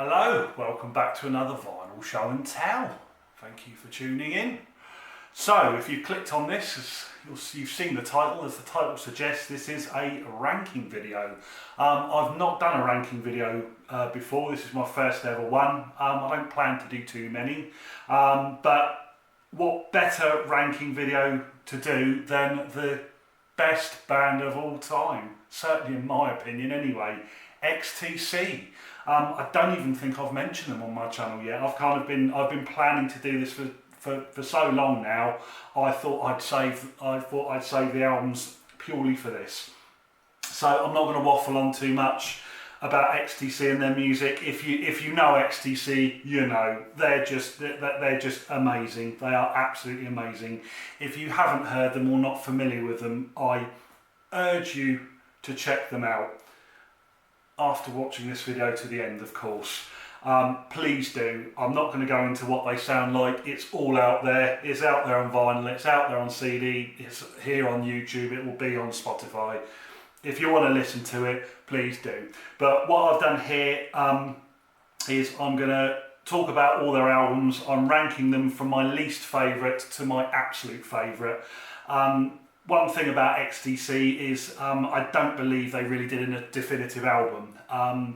Hello, welcome back to another vinyl show and tell. Thank you for tuning in. So, if you've clicked on this, you've seen the title. As the title suggests, this is a ranking video. I've not done a ranking video before. This is my first ever one. I don't plan to do too many. But what better ranking video to do than the best band of all time? Certainly in my opinion anyway. XTC. I don't even think I've mentioned them on my channel yet. I've been planning to do this for so long now. I thought I'd save the albums purely for this. So I'm not going to waffle on too much about XTC and their music. If you know XTC, you know they're just amazing. They are absolutely amazing. If you haven't heard them or not familiar with them, I urge you to check them out after watching this video to the end, of course. Please do. I'm not going to go into what they sound like. It's all out there. It's out there on vinyl, it's out there on CD, it's here on YouTube, it will be on Spotify. If you want to listen to it, please do. But what I've done here is I'm going to talk about all their albums. I'm ranking them from my least favourite to my absolute favourite. One thing about XTC is I don't believe they really did a definitive album. I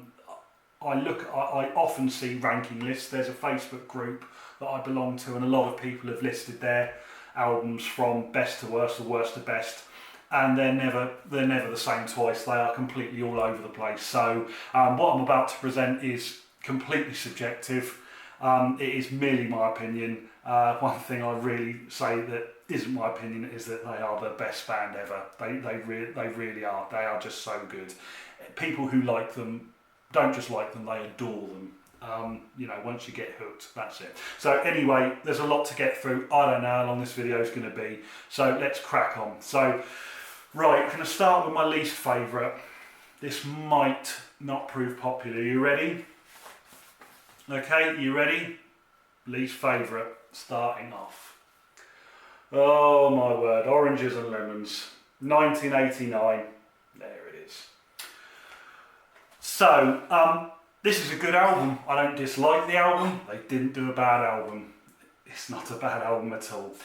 often see ranking lists. There's a Facebook group that I belong to, and a lot of people have listed their albums from best to worst or worst to best, and they're never the same twice. They are completely all over the place. So what I'm about to present is completely subjective. It is merely my opinion. One thing I really say that isn't my opinion is that they are the best band ever. They really are. They are just so good. People who like them don't just like them, they adore them. You know, once you get hooked, that's it. So anyway, there's a lot to get through. I don't know how long this video is going to be, so let's crack on. So, right, I'm going to start with my least favourite. This might not prove popular. You ready? Okay, you ready? Least favourite, starting off. Oh my word, Oranges and Lemons, 1989. There it is. So, this is a good album. I don't dislike the album. They didn't do a bad album. It's not a bad album at all.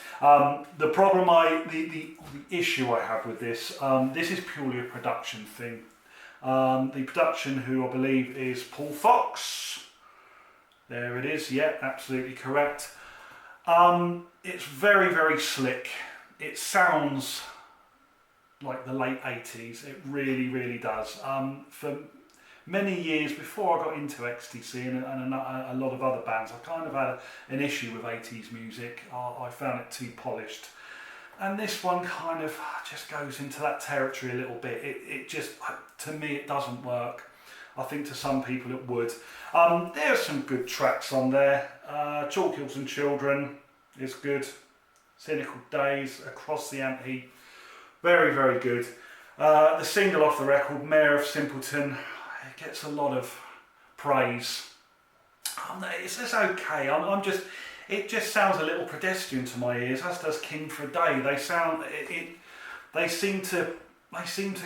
The problem, the issue I have with this, this is purely a production thing. The production, who I believe is Paul Fox. There it is. Yeah, absolutely correct. It's very, very slick. It sounds like the late 80s. It really, really does. For many years before I got into XTC and a lot of other bands, I kind of had an issue with 80s music. I found it too polished. And this one kind of just goes into that territory a little bit. It just, to me, it doesn't work. I think to some people it would. There are some good tracks on there. Chalk Hills and Children is good. Cynical Days, Across the Ante, very, very good. The single off the record, Mayor of Simpleton, it gets a lot of praise. It's okay. It just sounds a little pedestrian to my ears, as does King for a Day. They seem to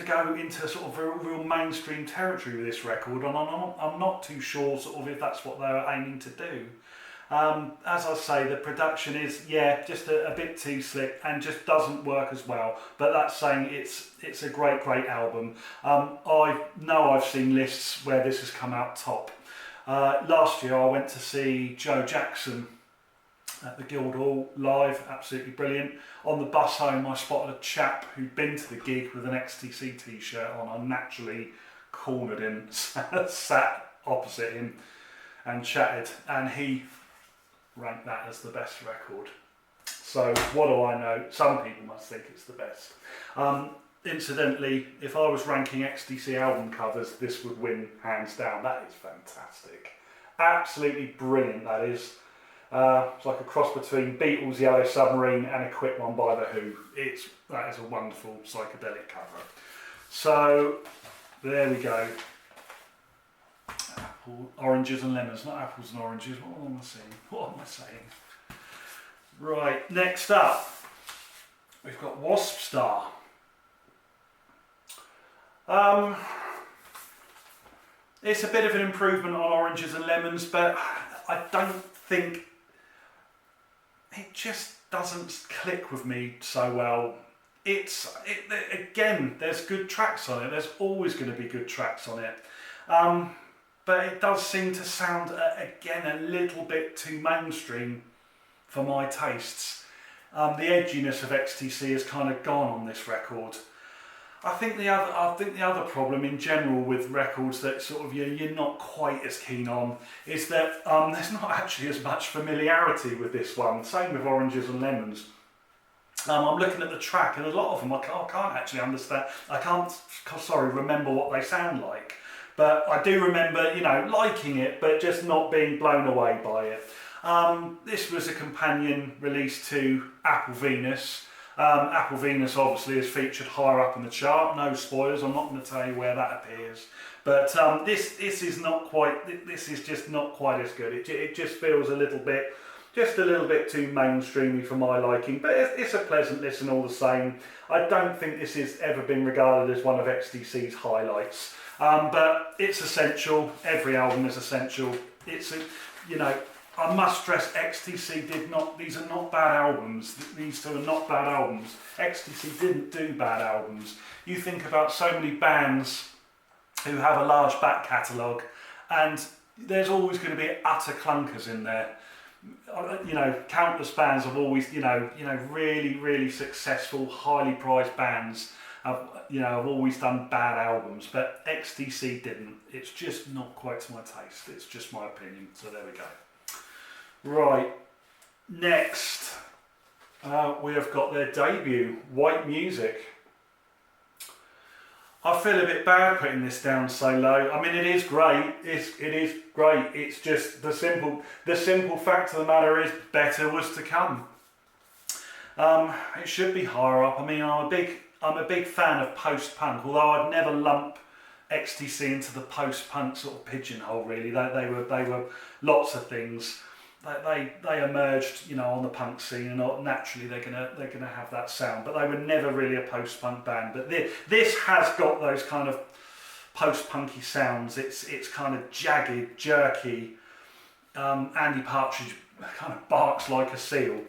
go into sort of a real mainstream territory with this record, and I'm not too sure sort of if that's what they're aiming to do. As I say, the production is, yeah, just a bit too slick and just doesn't work as well. But that's saying it's a great, great album. I know I've seen lists where this has come out top. Last year I went to see Joe Jackson at the Guildhall live, absolutely brilliant. On the bus home I spotted a chap who'd been to the gig with an XTC t-shirt on. I naturally cornered him, sat opposite him and chatted, and he ranked that as the best record. So what do I know? Some people must think it's the best. Incidentally, if I was ranking XTC album covers, this would win hands down. That is fantastic. Absolutely brilliant, that is. It's like a cross between Beatles' Yellow Submarine and a quick one by The Who. That is a wonderful psychedelic cover. So there we go. Oranges and Lemons, not apples and oranges. What am I saying? Right, next up we've got Wasp Star. It's a bit of an improvement on Oranges and Lemons, but I don't think, it just doesn't click with me so well. Again, there's good tracks on it, there's always going to be good tracks on it, but it does seem to sound, again, a little bit too mainstream for my tastes. The edginess of XTC has kind of gone on this record. I think the other problem in general with records that sort of you're not quite as keen on is that there's not actually as much familiarity with this one. Same with Oranges and Lemons. I'm looking at the track, and a lot of them I can't actually understand. I can't, remember what they sound like. But I do remember, liking it, but just not being blown away by it. This was a companion release to Apple Venus. Apple Venus obviously is featured higher up in the chart. No spoilers, I'm not going to tell you where that appears. But this is just not quite as good. It just feels a little bit too mainstreamy for my liking. But it's a pleasant listen all the same. I don't think this has ever been regarded as one of XTC's highlights. But it's essential. Every album is essential. I must stress, XTC these are not bad albums. These two are not bad albums. XTC didn't do bad albums. You think about so many bands who have a large back catalogue, and there's always going to be utter clunkers in there. Countless bands have always, really, really successful, highly prized bands have always done bad albums, but XTC didn't. It's just not quite to my taste. It's just my opinion. So there we go. Right, next we have got their debut, White Music. I feel a bit bad putting this down so low. I mean, it is great. It is great. It's just the simple fact of the matter is better was to come. It should be higher up. I mean, I'm a big fan of post-punk, although I'd never lump XTC into the post-punk sort of pigeonhole. Really, they were lots of things. They emerged, on the punk scene, and naturally they're gonna have that sound. But they were never really a post-punk band. But this has got those kind of post-punky sounds. It's kind of jagged, jerky. Andy Partridge kind of barks like a seal.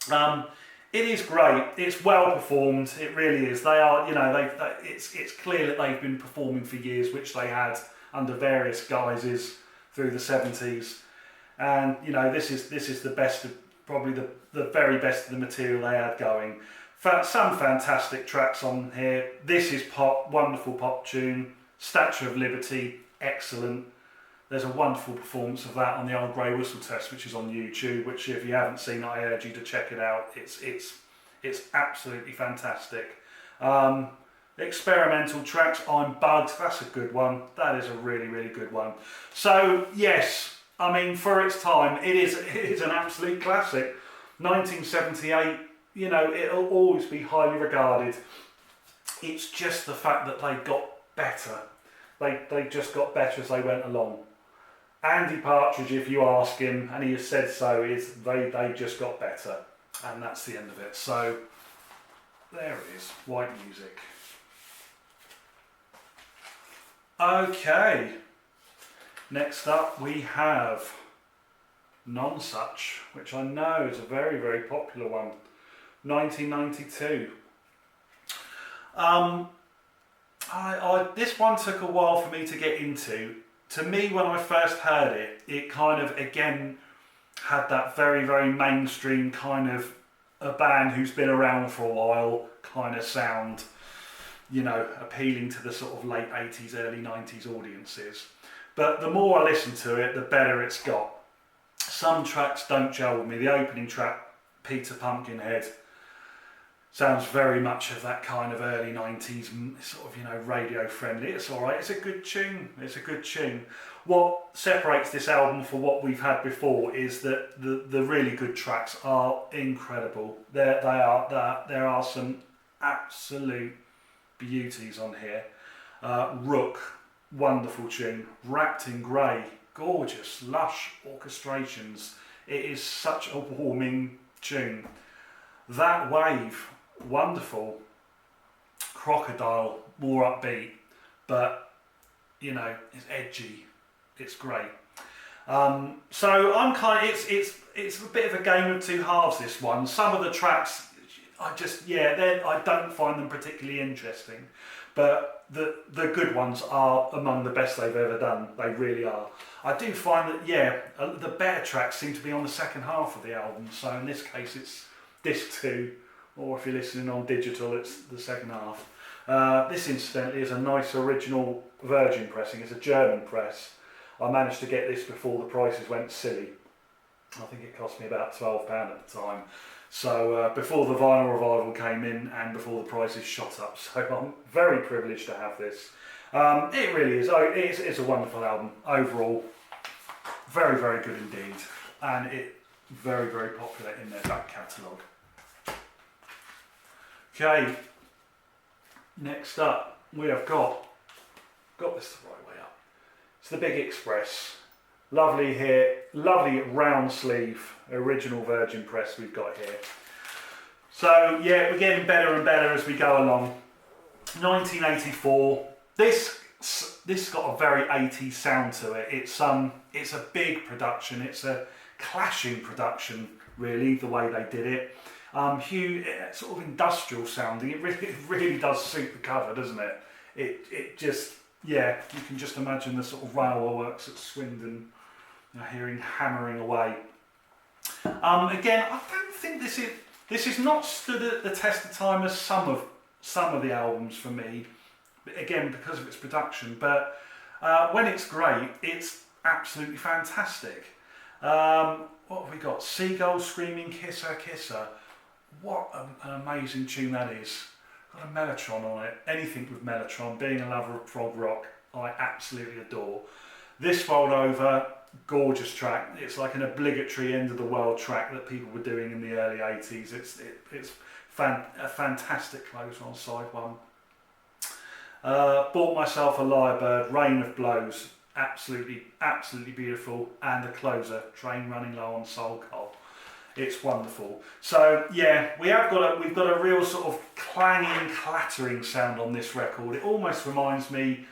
It is great. It's well performed. It really is. They are, it's clear that they've been performing for years, which they had under various guises through the 70s. And this is the best of, probably the very best of the material they had going. Some fantastic tracks on here. This is pop, wonderful pop tune. Statue of Liberty, excellent. There's a wonderful performance of that on the old Grey Whistle Test, which is on YouTube. Which, if you haven't seen, I urge you to check it out. It's absolutely fantastic. Experimental tracks. I'm Bugged. That's a good one. That is a really, really good one. So yes. I mean, for its time, it is an absolute classic. 1978, it'll always be highly regarded. It's just the fact that they got better. They just got better as they went along. Andy Partridge, if you ask him, and he has said so, is they just got better. And that's the end of it. So, there it is, White Music. Okay. Next up we have Nonsuch, which I know is a very, very popular one. 1992. This one took a while for me to get into. To me, when I first heard it, it kind of, again, had that very, very mainstream kind of a band who's been around for a while kind of sound, appealing to the sort of late 80s, early 90s audiences. But the more I listen to it, the better it's got. Some tracks don't gel with me. The opening track, Peter Pumpkinhead, sounds very much of that kind of early 90s sort of, radio friendly. It's alright, it's a good tune. What separates this album from what we've had before is that the really good tracks are incredible. There are some absolute beauties on here. Rook. Wonderful tune, Wrapped in Grey, gorgeous, lush orchestrations. It is such a warming tune. That Wave, wonderful. Crocodile, more upbeat, but you know, it's edgy, it's great. So I'm kind of, it's a bit of a game of two halves, this one. Some of the tracks, I don't find them particularly interesting, but the good ones are among the best they've ever done. They really are. I do find that, the better tracks seem to be on the second half of the album. So in this case, it's disc 2, or if you're listening on digital, it's the second half. This incidentally is a nice original Virgin pressing. It's a German press. I managed to get this before the prices went silly. I think it cost me about £12 at the time. So before the vinyl revival came in and before the prices shot up. So I'm very privileged to have this. It really is. It's a wonderful album overall. Very, very good indeed. And it's very, very popular in their back catalogue. Okay. Next up, we have got this the right way up. It's the Big Express. Lovely here, lovely round sleeve, original Virgin press we've got here. So yeah, we're getting better and better as we go along. 1984. This got a very 80s sound to it. It's a big production. It's a clashing production, really, the way they did it. Sort of industrial sounding. It really does suit the cover, doesn't it? It just, yeah, you can just imagine the sort of railway works at Swindon, hearing hammering away. Again, I don't think this is not stood at the test of time as some of the albums for me. Again, because of its production, but when it's great, it's absolutely fantastic. What have we got? Seagulls Screaming Kiss Her, Kiss Her. What an amazing tune that is. Got a mellotron on it. Anything with mellotron. Being a lover of prog rock, I absolutely adore. This rolled over, gorgeous track. It's like an obligatory end of the world track that people were doing in the early 80s. It's a fantastic close on side one. Bought Myself a Lyrebird, Rain of Blows, absolutely beautiful, and a closer, Train Running Low on Soul Coal. It's wonderful. So yeah, we've got a real sort of clanging, clattering sound on this record. It almost reminds me,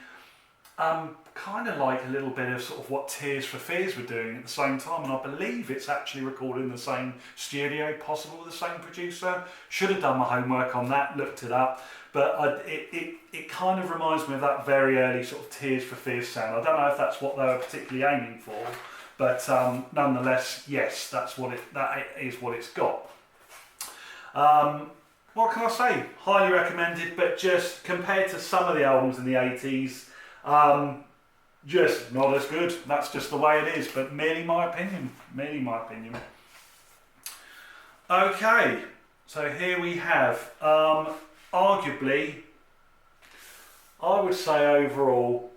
kind of like a little bit of sort of what Tears for Fears were doing at the same time, and I believe it's actually recorded in the same studio, possible with the same producer. Should have done my homework on that, looked it up, but it kind of reminds me of that very early sort of Tears for Fears sound. I don't know if that's what they were particularly aiming for, but nonetheless, yes, that is what it's got. What can I say? Highly recommended, but just compared to some of the albums in the 80s, just not as good. That's just the way it is, but merely my opinion. Okay, so here we have, arguably, I would say overall,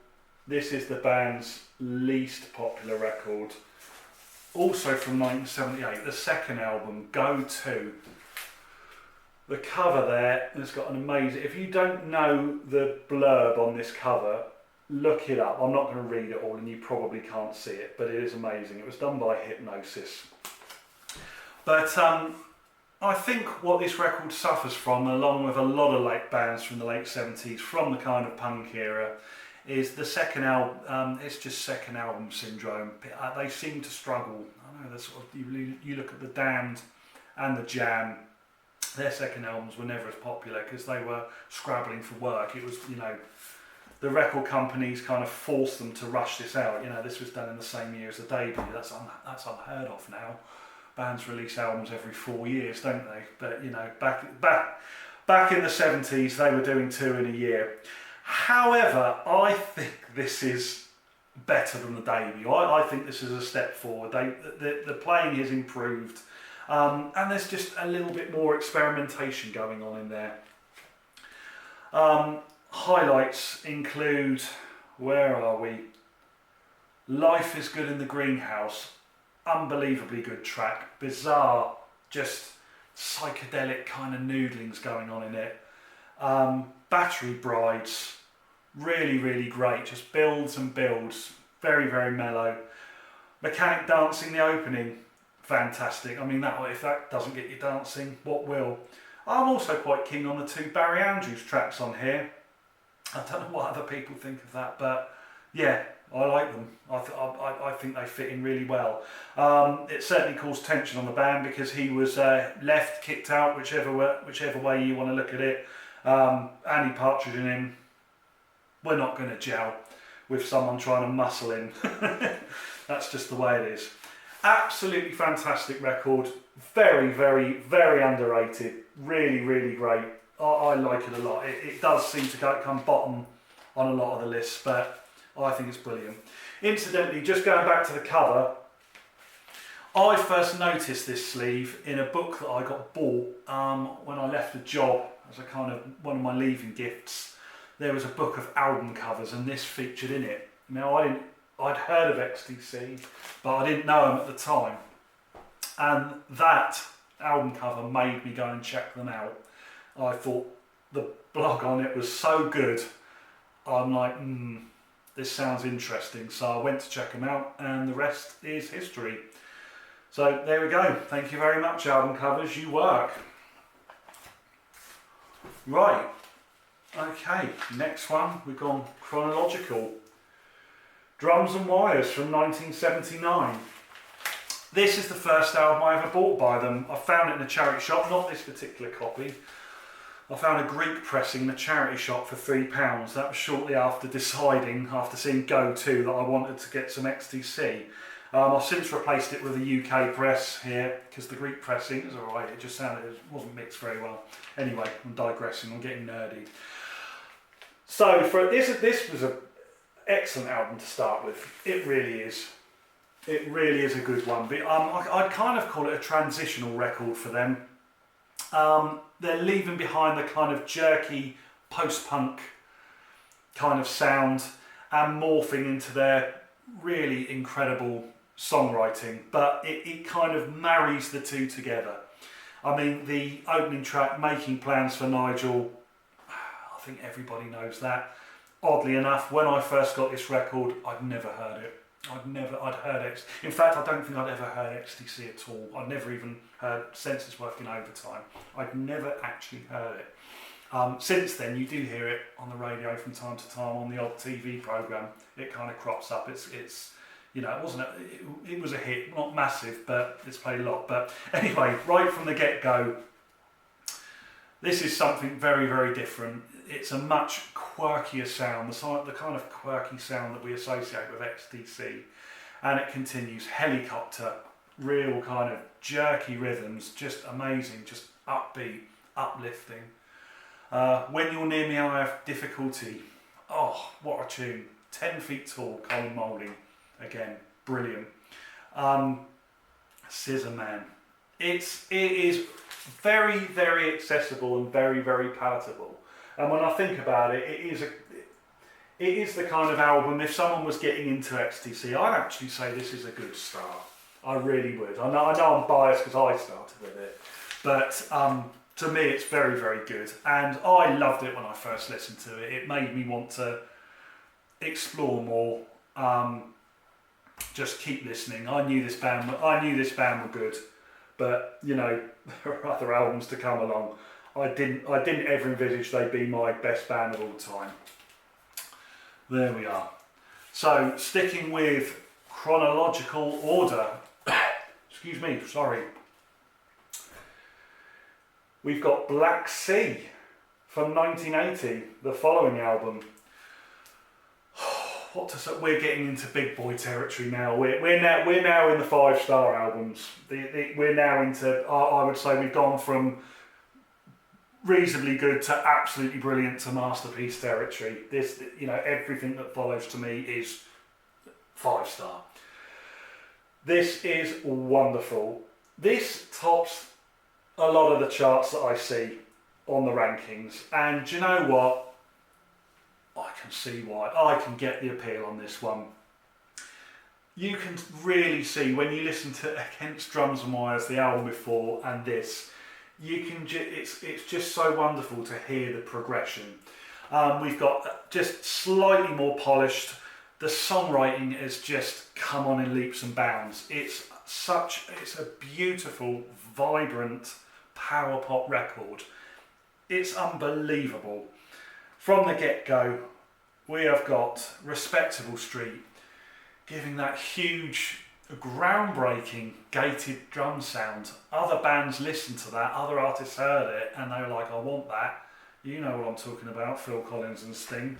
this is the band's least popular record. Also from 1978, the second album, Go To. The cover there has got an amazing, if you don't know the blurb on this cover, look it up. I'm not going to read it all and you probably can't see it, but it is amazing. It was done by Hypnosis. But I think what this record suffers from, along with a lot of late bands from the late 70s, from the kind of punk era, is the second album. It's just second album syndrome. They seem to struggle. I know, sort of, you look at the Damned and the Jam. Their second albums were never as popular because they were scrabbling for work. It was, the record companies kind of forced them to rush this out. This was done in the same year as the debut. That's unheard of now. Bands release albums every 4 years, don't they? But back in the 70s, they were doing 2 in a year. However, I think this is better than the debut. I think this is a step forward. The playing has improved, and there's just a little bit more experimentation going on in there. Highlights include, where are we? Life is Good in the Greenhouse. Unbelievably good track. Bizarre, just psychedelic kind of noodlings going on in it. Battery Brides, really, really great. Just builds and builds. Very, very mellow. Mechanic Dancing, the opening, fantastic. I mean, if that doesn't get you dancing, what will? I'm also quite keen on the 2 Barry Andrews tracks on here. I don't know what other people think of that, but Yeah, I like them. I think they fit in really well. It certainly caused tension on the band because he was left, kicked out, whichever way you want to look at it. Andy Partridge and him, we're not going to gel with someone trying to muscle in. That's just the way it is. Absolutely fantastic record. Very, very, very underrated. Really, really great. I like it a lot. It does seem to come bottom on a lot of the lists, but I think it's brilliant. Incidentally, just going back to the cover, I first noticed this sleeve in a book that I got bought when I left a job as a kind of one of my leaving gifts. There was a book of album covers and this featured in it. Now I'd heard of XTC, but I didn't know them at the time. And that album cover made me go and check them out. I thought the blog on it was so good. I'm like, this sounds interesting. So I went to check them out and the rest is history. So there we go. Thank you very much, album covers. You work. Right. Okay, next one. We've gone chronological. Drums and Wires from 1979. This is the first album I ever bought by them. I found it in a charity shop, not this particular copy. I found a Greek pressing in a charity shop for £3. That was shortly after deciding, after seeing Go 2, that I wanted to get some XTC. I've since replaced it with a UK press here, because the Greek pressing is alright, it just sounded, it wasn't mixed very well. Anyway, I'm digressing, I'm getting nerdy. So this was an excellent album to start with. It really is. It really is a good one. But I'd kind of call it a transitional record for them. They're leaving behind the kind of jerky post-punk kind of sound and morphing into their really incredible songwriting, but it kind of marries the two together. I mean, the opening track, Making Plans for Nigel, I think everybody knows that. Oddly enough, when I first got this record, I'd never heard it. I'd heard it. In fact, I don't think I'd ever heard XTC at all. I'd never even heard Senses Working Overtime. I'd never actually heard it. Since then, you do hear it on the radio from time to time on the odd TV program. It kind of crops up. It's you know, it was a hit, not massive, but it's played a lot. But anyway, right from the get-go, this is something very, very different. It's a much quirkier sound, the kind of quirky sound that we associate with XTC. And it continues, helicopter, real kind of jerky rhythms, just amazing, just upbeat, uplifting. When You're Near Me, I Have Difficulty. Oh, what a tune. 10 Feet Tall, Colin Moulding. Again, brilliant. Scissor Man. It is very, very accessible and very, very palatable. And when I think about it, it is the kind of album, if someone was getting into XTC, I'd actually say this is a good start. I really would. I know I'm biased because I started with it, but to me it's very, very good. And I loved it when I first listened to it. It made me want to explore more. Just keep listening. I knew this band were good, but you know, there are other albums to come along. I didn't ever envisage they'd be my best band of all time. There we are. So sticking with chronological order, excuse me, sorry. We've got Black Sea from 1980, the following album. What to say? We're getting into big boy territory now. We're now in the 5-star albums. We're now into, I would say we've gone from reasonably good to absolutely brilliant to masterpiece territory. This, you know, everything that follows to me is 5-star. This is wonderful. This tops a lot of the charts that I see on the rankings, and do you know what? I can see why. I can get the appeal on this one. You can really see when you listen to Against Drums and Wires, the album before, and this, you can. It's just so wonderful to hear the progression. We've got just slightly more polished. The songwriting has just come on in leaps and bounds. It's a beautiful, vibrant power pop record. It's unbelievable. From the get-go, we have got Respectable Street giving that huge, groundbreaking gated drum sound. Other bands listened to that, other artists heard it, and they were like, I want that. You know what I'm talking about, Phil Collins and Sting.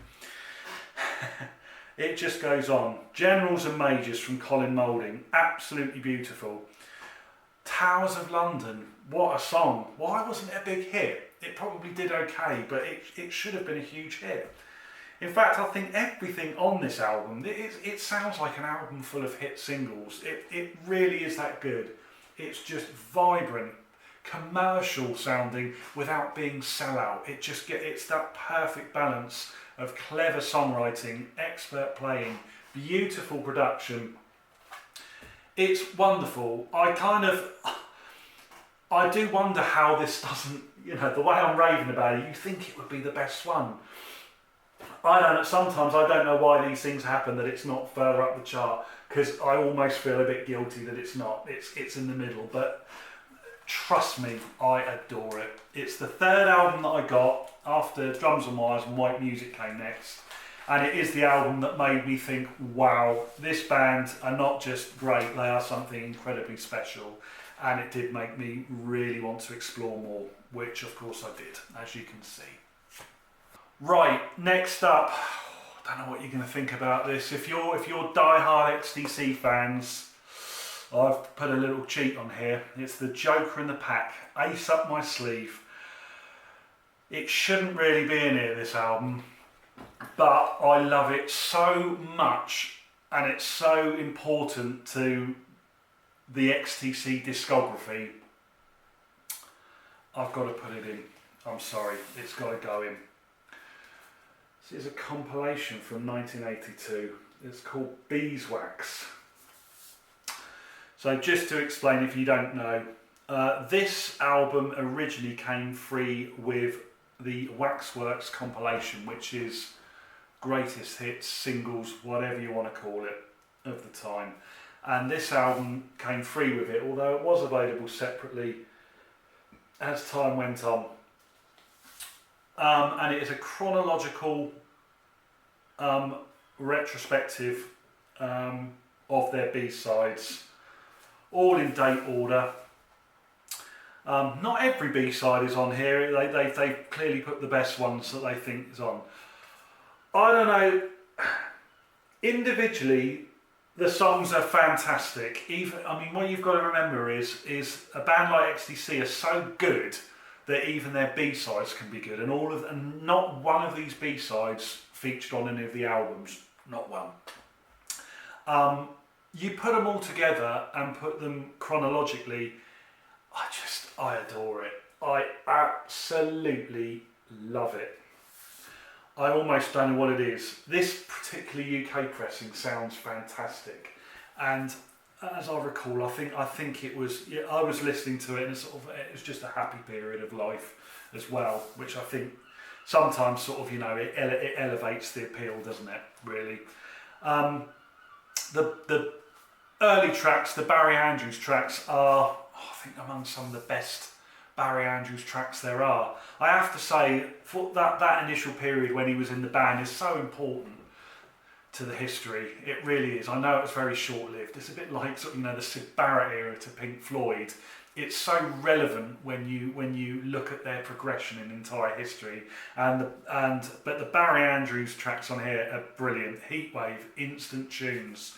It just goes on. Generals and Majors from Colin Moulding, absolutely beautiful. Towers of London, what a song. Why wasn't it a big hit? It probably did okay, but it should have been a huge hit. In fact, I think everything on this album, it sounds like an album full of hit singles. It really is that good. It's just vibrant, commercial sounding without being sellout. It's that perfect balance of clever songwriting, expert playing, beautiful production. It's wonderful. I do wonder how this doesn't, the way I'm raving about it, you think it would be the best one. Sometimes I don't know why these things happen, that it's not further up the chart, because I almost feel a bit guilty that it's not. It's in the middle, but trust me, I adore it. It's the third album that I got after Drums and Wires and White Music came next. And it is the album that made me think, wow, this band are not just great, they are something incredibly special. And it did make me really want to explore more, which of course I did, as you can see. Right, next up, I don't know what you're going to think about this. If you're die-hard XTC fans, I've put a little cheat on here. It's the Joker in the Pack, Ace Up My Sleeve. It shouldn't really be in here, this album, but I love it so much, and it's so important to the XTC discography. I've got to put it in. I'm sorry, it's got to go in. This is a compilation from 1982. It's called Beeswax. So just to explain, if you don't know, this album originally came free with the Waxworks compilation, which is greatest hits, singles, whatever you want to call it, of the time. And this album came free with it, although it was available separately as time went on. And it is a chronological retrospective of their B-sides, all in date order. Not every B-side is on here. They clearly put the best ones that they think is on. I don't know. Individually, the songs are fantastic. What you've got to remember is a band like XTC are so good that even their B-sides can be good, and not one of these B-sides featured on any of the albums. Not one. You put them all together and put them chronologically. I adore it. I absolutely love it. I almost don't know what it is. This particular UK pressing sounds fantastic, and as I recall, I think it was. I was listening to it, and it was just a happy period of life as well, which I think sometimes it elevates the appeal, doesn't it? Really, the early tracks, the Barry Andrews tracks, are I think among some of the best Barry Andrews tracks there are. I have to say, for that initial period when he was in the band is so important to the history. It really is. I know it's very short-lived. It's a bit like the Syd Barrett era to Pink Floyd. It's so relevant when you look at their progression in entire history. But the Barry Andrews tracks on here are brilliant. Heatwave, Instant Tunes,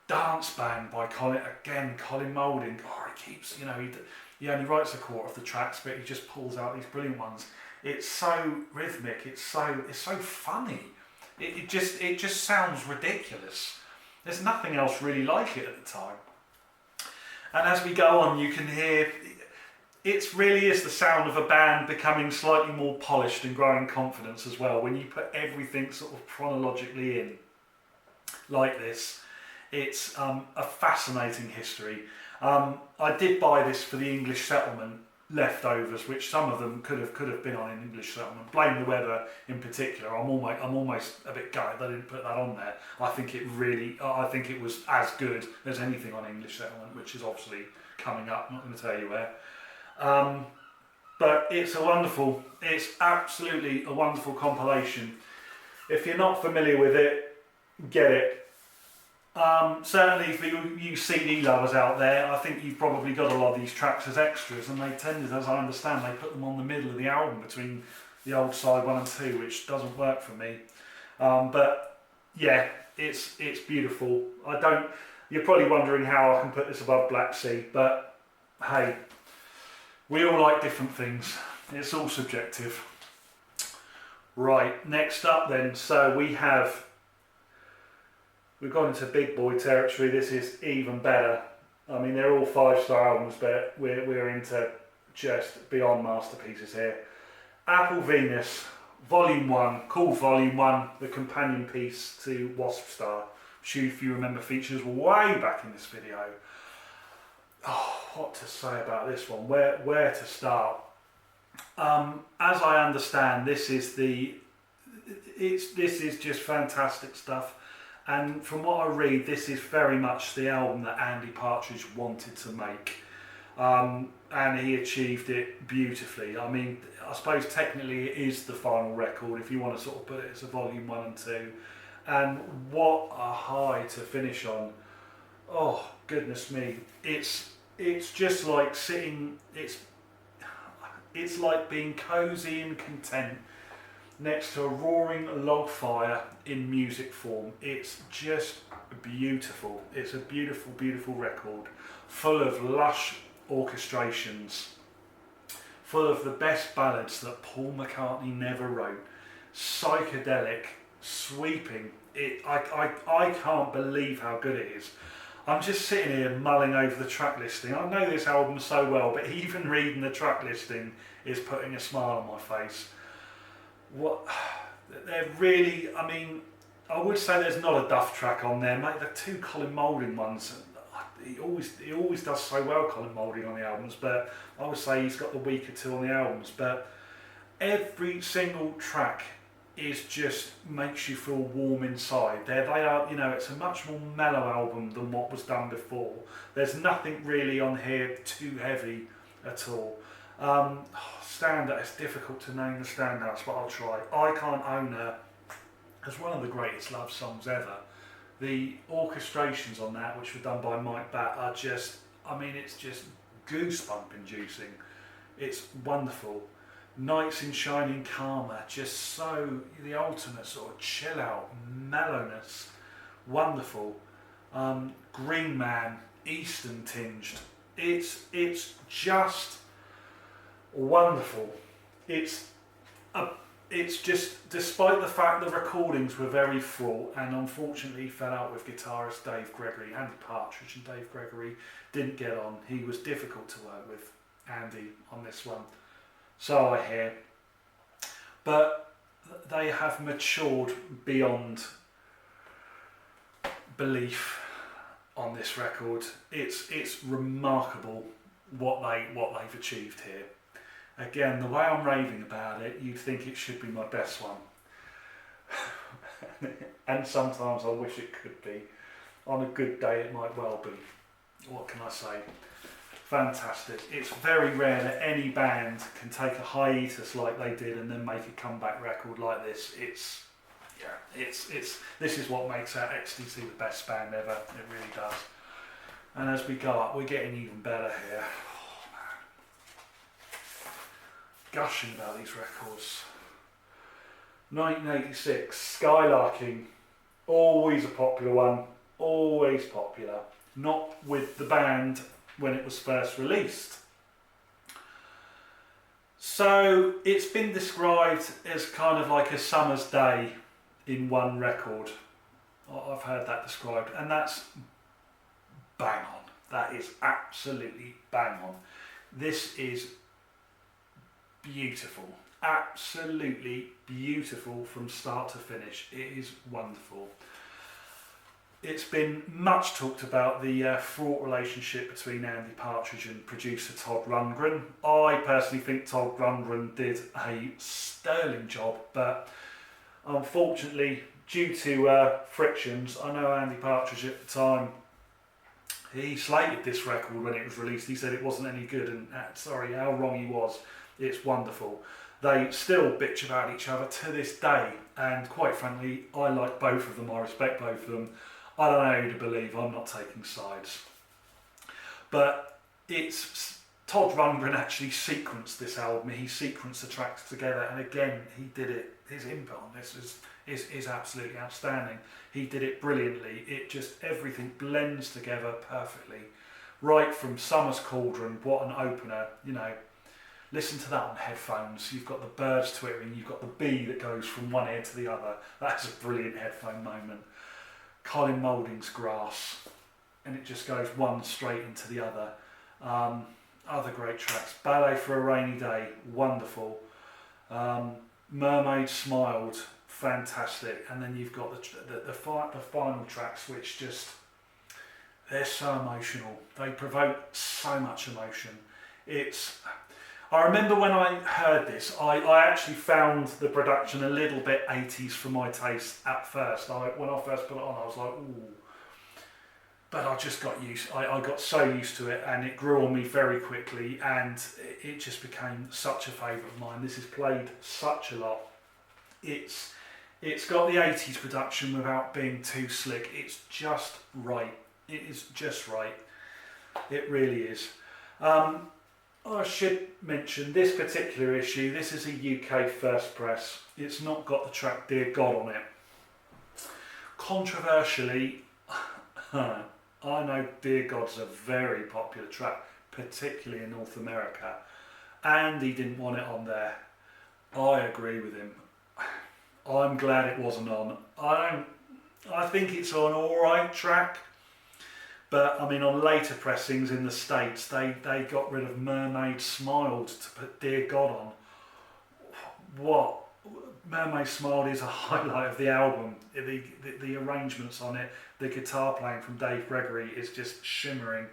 Dance Band by Colin Moulding. He keeps he only writes a quarter of the tracks, but he just pulls out these brilliant ones. It's so rhythmic. It's so funny. It just sounds ridiculous. There's nothing else really like it at the time. And as we go on, you can hear it really is the sound of a band becoming slightly more polished and growing confidence as well. When you put everything sort of chronologically in like this, it's a fascinating history. I did buy this for the English Settlement leftovers, which some of them could have been on an English Settlement. Blame the Weather in particular. I'm almost a bit gutted they didn't put that on there. I think it was as good as anything on English Settlement, which is obviously coming up. I'm not going to tell you where. But it's absolutely a wonderful compilation. If you're not familiar with it, get it. Certainly for you CD lovers out there, I think you've probably got a lot of these tracks as extras, and they tended, as I understand, they put them on the middle of the album between the old side 1 and 2, which doesn't work for me. But yeah, it's beautiful. You're probably wondering how I can put this above Black Sea, but hey, we all like different things. It's all subjective. Right, next up then, so we've gone into big boy territory. This is even better. I mean, they're all 5-star albums, but we're into just beyond masterpieces here. Apple Venus, Volume 1, called Volume 1, the companion piece to Wasp Star, which if you remember features way back in this video. Oh, what to say about this one? Where to start? As I understand, this is just fantastic stuff, and from what I read, this is very much the album that Andy Partridge wanted to make, and he achieved it beautifully. I mean, I suppose technically it is the final record if you want to sort of put it as a volume 1 and 2, and what a high to finish on. Oh goodness me, it's just like sitting, it's like being cozy and content next to a roaring log fire in music form. It's just beautiful. It's a beautiful, beautiful record, full of lush orchestrations, full of the best ballads that Paul McCartney never wrote, psychedelic, sweeping. I can't believe how good it is. I'm just sitting here mulling over the track listing. I know this album so well, but even reading the track listing is putting a smile on my face. They're really, I mean, I would say there's not a Duff track on there, mate. The 2 Colin Moulding ones, he always does so well, Colin Moulding, on the albums, but I would say he's got the weaker 2 on the albums. But every single track just makes you feel warm inside. They are, you know, it's a much more mellow album than what was done before. There's nothing really on here too heavy at all. Standout, it's difficult to name the standouts, but I'll try. I Can't Own Her as one of the greatest love songs ever. The orchestrations on that, which were done by Mike Batt, are just, I mean, it's just goosebump inducing. It's wonderful. Nights in Shining Karma, just so the ultimate sort of chill out mellowness, wonderful. Green Man, Eastern tinged. It's just wonderful. It's just, despite the fact the recordings were very fraught, and unfortunately fell out with guitarist Dave Gregory. Andy Partridge and Dave Gregory didn't get on. He was difficult to work with, Andy, on this one. So I hear. But they have matured beyond belief on this record. It's remarkable what they've achieved here. Again, the way I'm raving about it, you'd think it should be my best one. And sometimes I wish it could be. On a good day it might well be. What can I say? Fantastic. It's very rare that any band can take a hiatus like they did and then make a comeback record like this. This is what makes our XTC the best band ever. It really does. And as we go up, we're getting even better here. Oh, man. Gushing about these records. 1986, Skylarking. Always a popular one. Always popular. Not with the band when it was first released. So it's been described as kind of like a summer's day in one record. I've heard that described, and that's bang on. That is absolutely bang on. This is beautiful, absolutely beautiful from start to finish. It is wonderful. It's been much talked about, the fraught relationship between Andy Partridge and producer Todd Rundgren. I personally think Todd Rundgren did a sterling job, but unfortunately, due to frictions, I know Andy Partridge at the time, he slated this record when it was released. He said it wasn't any good, and sorry, how wrong he was. It's wonderful. They still bitch about each other to this day, and quite frankly, I like both of them, I respect both of them. I don't know who to believe, I'm not taking sides. But it's Todd Rundgren actually sequenced this album, he sequenced the tracks together, and again, he did it, his input on this is absolutely outstanding. He did it brilliantly, it just, everything blends together perfectly. Right from Summer's Cauldron, what an opener, you know. Listen to that on headphones. You've got the birds twittering, you've got the bee that goes from one ear to the other. That's a brilliant headphone moment. Colin Moulding's Grass, and it just goes one straight into the other. Other great tracks. Ballet for a Rainy Day, wonderful. Mermaid Smiled, fantastic. And then you've got the final tracks, which just, they're so emotional. They provoke so much emotion. I remember when I heard this, I actually found the production a little bit 80s for my taste at first. When I first put it on, I was like, ooh. But I just got I got so used to it, and it grew on me very quickly, and it just became such a favourite of mine. This is played such a lot. It's got the 80s production without being too slick. It's just right. It is just right. It really is. I should mention this particular issue. This is a UK first press. It's not got the track Dear God on it. Controversially, I know Dear God's a very popular track, particularly in North America, and he didn't want it on there. I agree with him. I'm glad it wasn't on. I think it's an alright track. But I mean, on later pressings in the States, they got rid of Mermaid Smiled to put Dear God on. What? Mermaid Smiled is a highlight of the album. The arrangements on it, the guitar playing from Dave Gregory is just shimmering,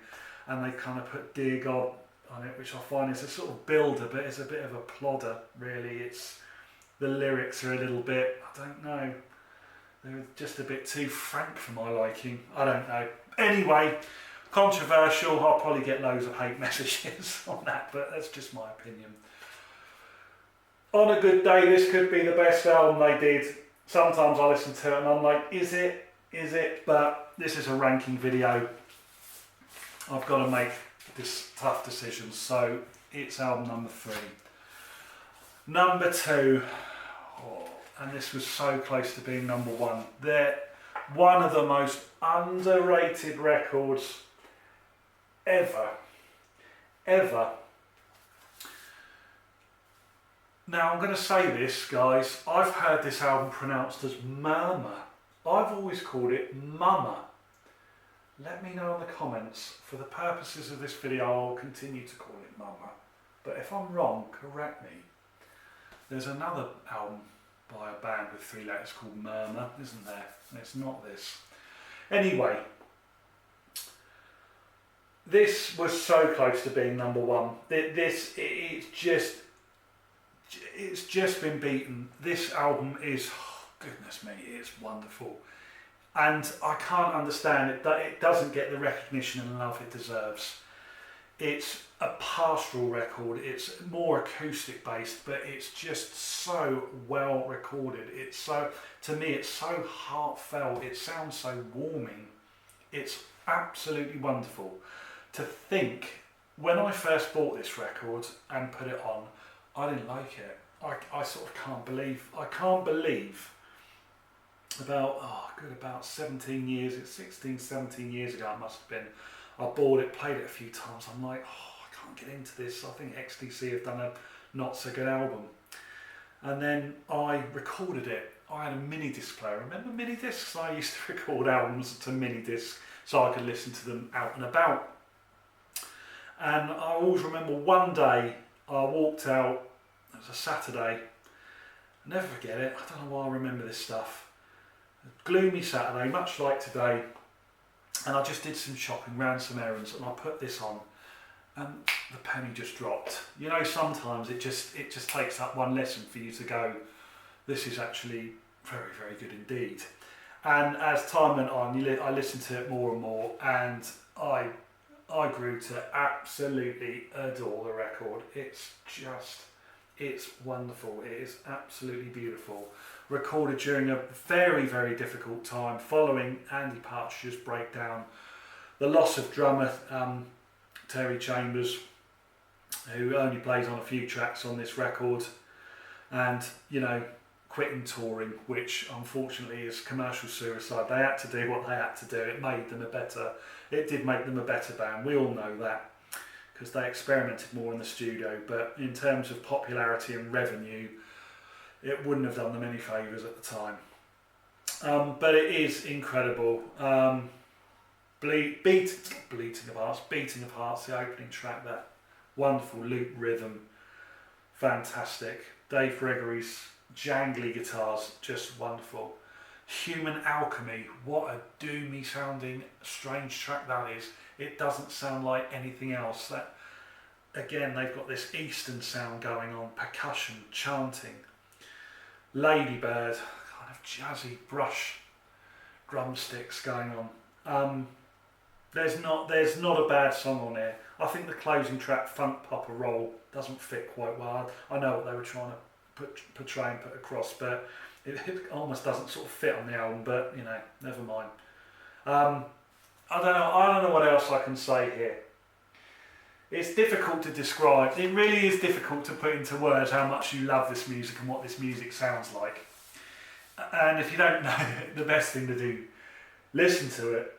and they kind of put Dear God on it, which I find is a sort of builder, but it's a bit of a plodder, really. The lyrics are a little bit, I don't know, they're just a bit too frank for my liking. I don't know. Anyway, controversial. I'll probably get loads of hate messages on that, but that's just my opinion. On a good day, this could be the best album they did. Sometimes I listen to it and I'm like, is it? Is it? But this is a ranking video. I've got to make this tough decision, so it's album number 3. Number 2, and this was so close to being number 1. They're one of the most underrated records ever. Now I'm going to say this, guys, I've heard this album pronounced as Mama. I've always called it Mama. Let me know in the comments. For the purposes of this video, I'll continue to call it Mama. But if I'm wrong, correct me. There's another album by a band with 3 letters called Murmur, isn't there? And it's not this. Anyway, this was so close to being number 1. It's just been beaten. This album is, oh, goodness me, it's wonderful. And I can't understand it, that it doesn't get the recognition and love it deserves. It's a pastoral record, it's more acoustic based, but it's just so well recorded. It's so, to me, it's so heartfelt, it sounds so warming. It's absolutely wonderful. To think, when I first bought this record and put it on, I didn't like it. I sort of can't believe about 17 years, it's 16, 17 years ago it must have been, I bought it, played it a few times, I'm like, I can't get into this. I think XTC have done a not so good album. And then I recorded it. I had a mini disc player. Remember mini discs? I used to record albums to mini disc so I could listen to them out and about. And I always remember one day I walked out, it was a Saturday, I'll never forget it, I don't know why I remember this stuff. A gloomy Saturday, much like today, and I just did some shopping, ran some errands, and I put this on, and the penny just dropped. You know, sometimes it just takes that one lesson for you to go, this is actually very, very good indeed. And as time went on, I listened to it more and more, and I grew to absolutely adore the record. It's just It's wonderful. It is absolutely beautiful. Recorded during a very, very difficult time following Andy Partridge's breakdown, the loss of drummer Terry Chambers, who only plays on a few tracks on this record, and quitting touring, which unfortunately is commercial suicide. They had to do what they had to do. It did make them a better band. We all know that, because they experimented more in the studio, but in terms of popularity and revenue, it wouldn't have done them any favours at the time. But it is incredible. Beating of Hearts, the opening track, that wonderful loop rhythm, fantastic. Dave Gregory's jangly guitars, just wonderful. Human Alchemy, what a doomy sounding, strange track that is. It doesn't sound like anything else. That, again, they've got this Eastern sound going on, percussion, chanting. Ladybird, kind of jazzy brush drumsticks going on. There's not a bad song on there. I think the closing track, Funk Papa Roll, doesn't fit quite well. I know what they were trying to portray and put across, but it almost doesn't sort of fit on the album, but never mind. I don't know what else I can say here. It's difficult to describe. It really is difficult to put into words how much you love this music and what this music sounds like. And if you don't know it, the best thing to do, listen to it.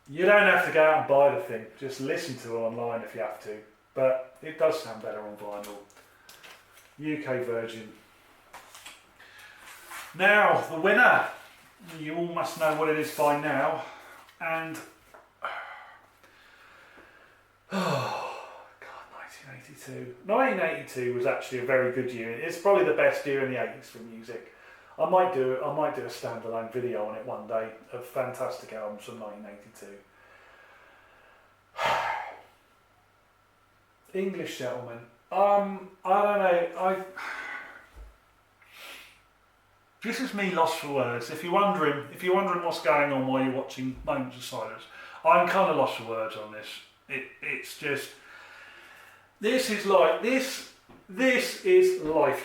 You don't have to go out and buy the thing. Just listen to it online if you have to. But it does sound better on vinyl. UK Virgin. Now, the winner. You all must know what it is by now. And... oh, God, 1982. 1982 was actually a very good year. It's probably the best year in the 80s for music. I might do a standalone video on it one day of fantastic albums from 1982. English Gentleman. I don't know. This is me lost for words. If you're wondering what's going on while you're watching Moments of Silence, I'm kind of lost for words on this. It's just, this is life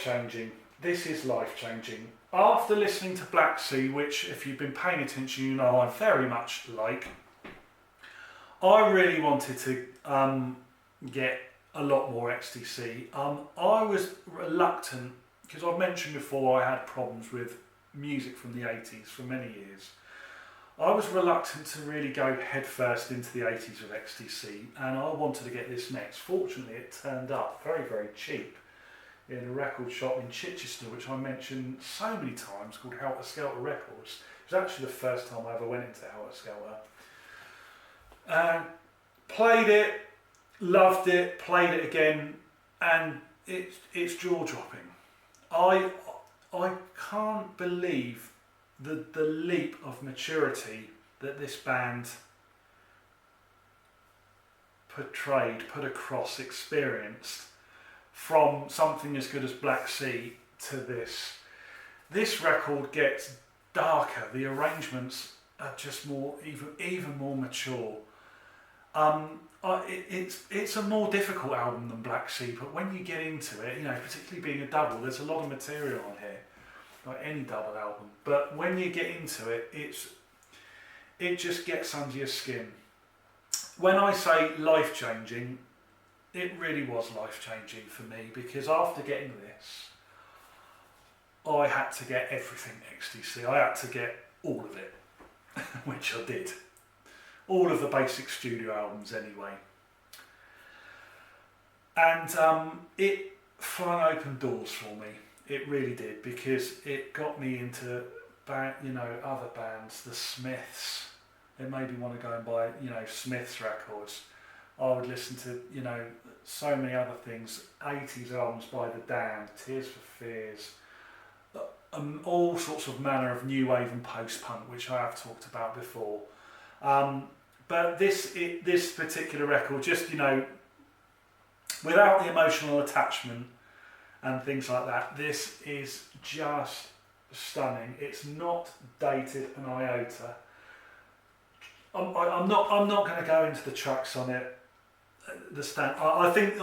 changing. This is life changing. After listening to Black Sea, which if you've been paying attention, you know I very much like, I really wanted to get a lot more XTC. I was reluctant, because I've mentioned before I had problems with music from the 80s for many years. I was reluctant to really go headfirst into the 80s with XTC, and I wanted to get this next. Fortunately, it turned up very, very cheap in a record shop in Chichester, which I mentioned so many times, called Helter Skelter Records. It was actually the first time I ever went into Helter Skelter. And played it, loved it, played it again, and it's jaw-dropping. I can't believe the leap of maturity that this band portrayed, put across, experienced, from something as good as Black Sea to this. This record gets darker. The arrangements are just even more mature. It's a more difficult album than Black Sea, but when you get into it, particularly being a double, there's a lot of material on here, like any double album. But when you get into it, it just gets under your skin. When I say life-changing, it really was life-changing for me, because after getting this, I had to get everything XTC. I had to get all of it, which I did. All of the basic studio albums anyway. And it flung open doors for me. It really did, because it got me into other bands, the Smiths. It made me want to go and buy Smiths records. I would listen to so many other things, 80s albums by The Damned, Tears for Fears, all sorts of manner of new wave and post-punk, which I have talked about before. But this particular record, just without the emotional attachment and things like that, this is just stunning. It's not dated an iota. I'm not going to go into the tracks on it. the stand. I think.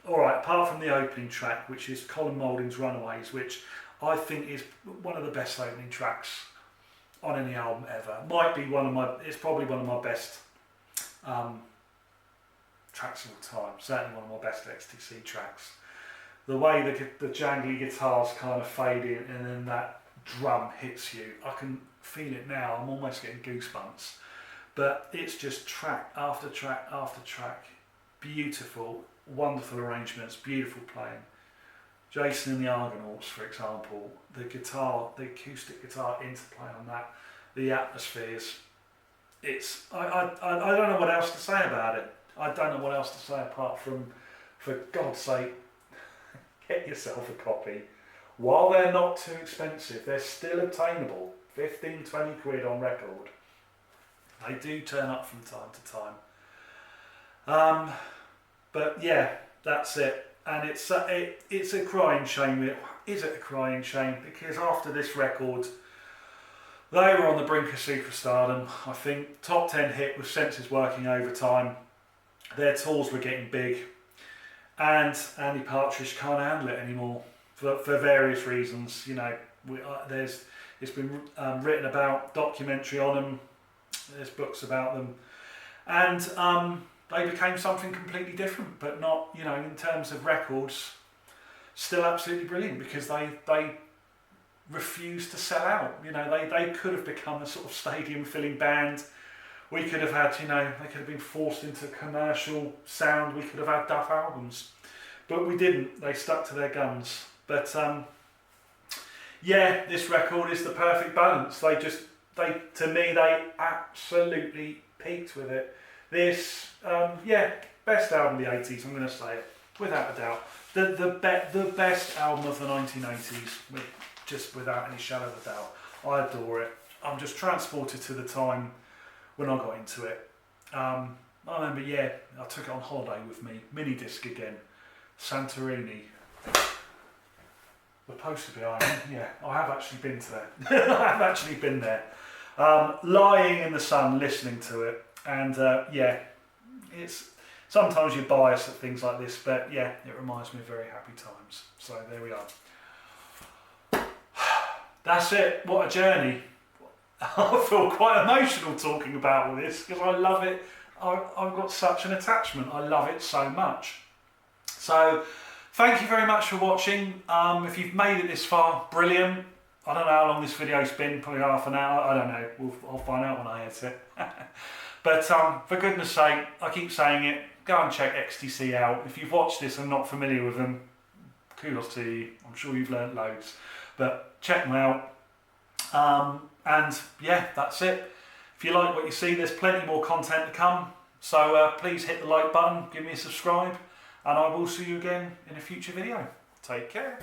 All right. Apart from the opening track, which is Colin Moulding's "Runaways," which I think is one of the best opening tracks on any album ever. Might be one of my. It's probably one of my best tracks of all time. Certainly one of my best XTC tracks. The way the jangly guitars kind of fade in, and then that drum hits you. I can feel it now. I'm almost getting goosebumps. But it's just track after track after track. Beautiful, wonderful arrangements, beautiful playing. Jason and the Argonauts, for example, the acoustic guitar interplay on that, the atmospheres. It's I don't know what else to say about it. I don't know what else to say apart from, for God's sake, get yourself a copy. While they're not too expensive, they're still obtainable. 15, 20 quid on record. They do turn up from time to time. But yeah, that's it. And it's a crying shame. Is it a crying shame? Because after this record, they were on the brink of superstardom. I think top 10 hit with Senses Working Overtime. Their tours were getting big. And Andy Partridge can't handle it anymore for various reasons. You know, it's been written about, documentary on them. There's books about them, and they became something completely different. But not, you know, in terms of records, still absolutely brilliant because they refused to sell out. You know, they could have become a sort of stadium filling band. We could have had, you know, they could have been forced into commercial sound. We could have had Duff albums, but we didn't. They stuck to their guns. But yeah, this record is the perfect balance. To me, they absolutely peaked with it. This, yeah, best album of the 80s. I'm going to say it without a doubt. The best album of the 1980s, just without any shadow of a doubt. I adore it. I'm just transported to the time when I got into it. I remember, yeah, I took it on holiday with me. Mini disc again, Santorini. The poster behind me, yeah, I have actually been to there. I have actually been there. Lying in the sun, listening to it, and yeah, it's sometimes you're biased at things like this, but yeah, it reminds me of very happy times. So there we are. That's it. What a journey. I feel quite emotional talking about all this because I love it. I've got such an attachment. I love it so much. So thank you very much for watching. If you've made it this far, brilliant. I don't know how long this video's been, probably half an hour. I don't know. I'll find out when I edit it. But for goodness sake, I keep saying it, go and check XTC out. If you've watched this and not familiar with them, kudos to you. I'm sure you've learnt loads. But check them out. And yeah, that's it. If you like what you see, there's plenty more content to come. So please hit the like button, give me a subscribe, and I will see you again in a future video. Take care.